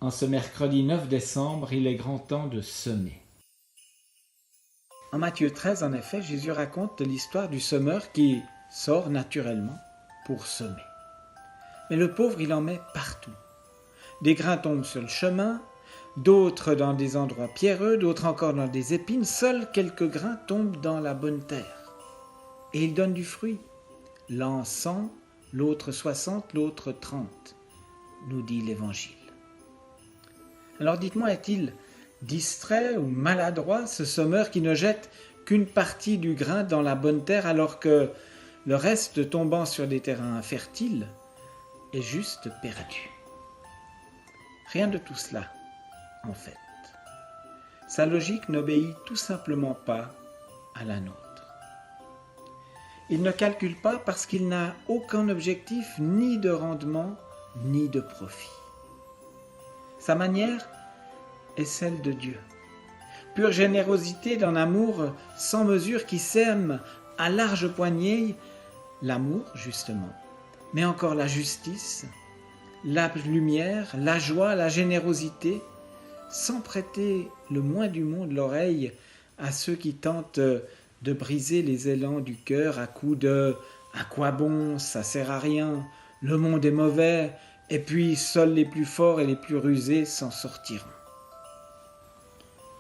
En ce mercredi 9 décembre, il est grand temps de semer. En Matthieu 13, en effet, Jésus raconte l'histoire du semeur qui sort naturellement pour semer. Mais le pauvre, il en met partout. Des grains tombent sur le chemin, d'autres dans des endroits pierreux, d'autres encore dans des épines. Seuls quelques grains tombent dans la bonne terre. Et ils donnent du fruit. L'un 100, l'autre 60, l'autre 30, nous dit l'Évangile. Alors dites-moi, est-il distrait ou maladroit ce semeur qui ne jette qu'une partie du grain dans la bonne terre alors que le reste tombant sur des terrains infertiles est juste perdu? Rien de tout cela, en fait. Sa logique n'obéit tout simplement pas à la nôtre. Il ne calcule pas parce qu'il n'a aucun objectif ni de rendement ni de profit. Sa manière est celle de Dieu. Pure générosité d'un amour sans mesure qui sème à large poignée l'amour, justement, mais encore la justice, la lumière, la joie, la générosité, sans prêter le moins du monde l'oreille à ceux qui tentent de briser les élans du cœur à coups de « à quoi bon, ça sert à rien, le monde est mauvais » et puis seuls les plus forts et les plus rusés s'en sortiront.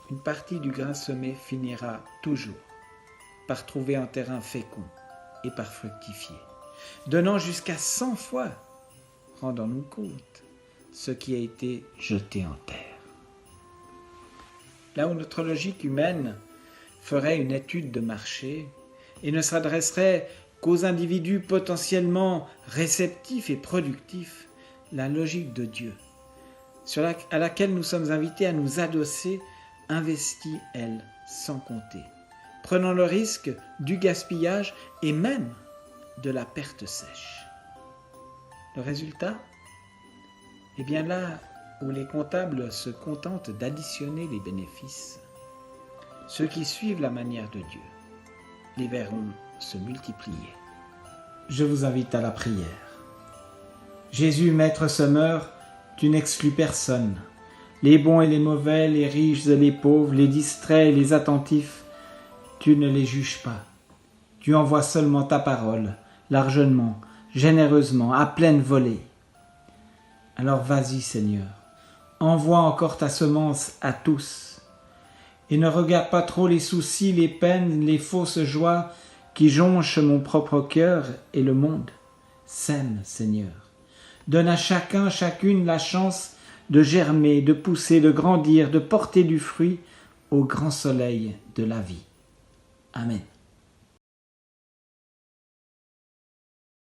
Une partie du grain semé finira toujours par trouver un terrain fécond et par fructifier, donnant jusqu'à 100 fois, rendons-nous compte, ce qui a été jeté en terre. Là où notre logique humaine ferait une étude de marché et ne s'adresserait qu'aux individus potentiellement réceptifs et productifs, la logique de Dieu, à laquelle nous sommes invités à nous adosser, investit, elle, sans compter, prenant le risque du gaspillage et même de la perte sèche. Le résultat? Eh bien là où les comptables se contentent d'additionner les bénéfices, ceux qui suivent la manière de Dieu les verront se multiplier. Je vous invite à la prière. Jésus, maître semeur, tu n'exclus personne. Les bons et les mauvais, les riches et les pauvres, les distraits et les attentifs, tu ne les juges pas. Tu envoies seulement ta parole, largement, généreusement, à pleine volée. Alors vas-y, Seigneur, envoie encore ta semence à tous. Et ne regarde pas trop les soucis, les peines, les fausses joies qui jonchent mon propre cœur et le monde. Sème, Seigneur. Donne à chacun, chacune la chance de germer, de pousser, de grandir, de porter du fruit au grand soleil de la vie. Amen.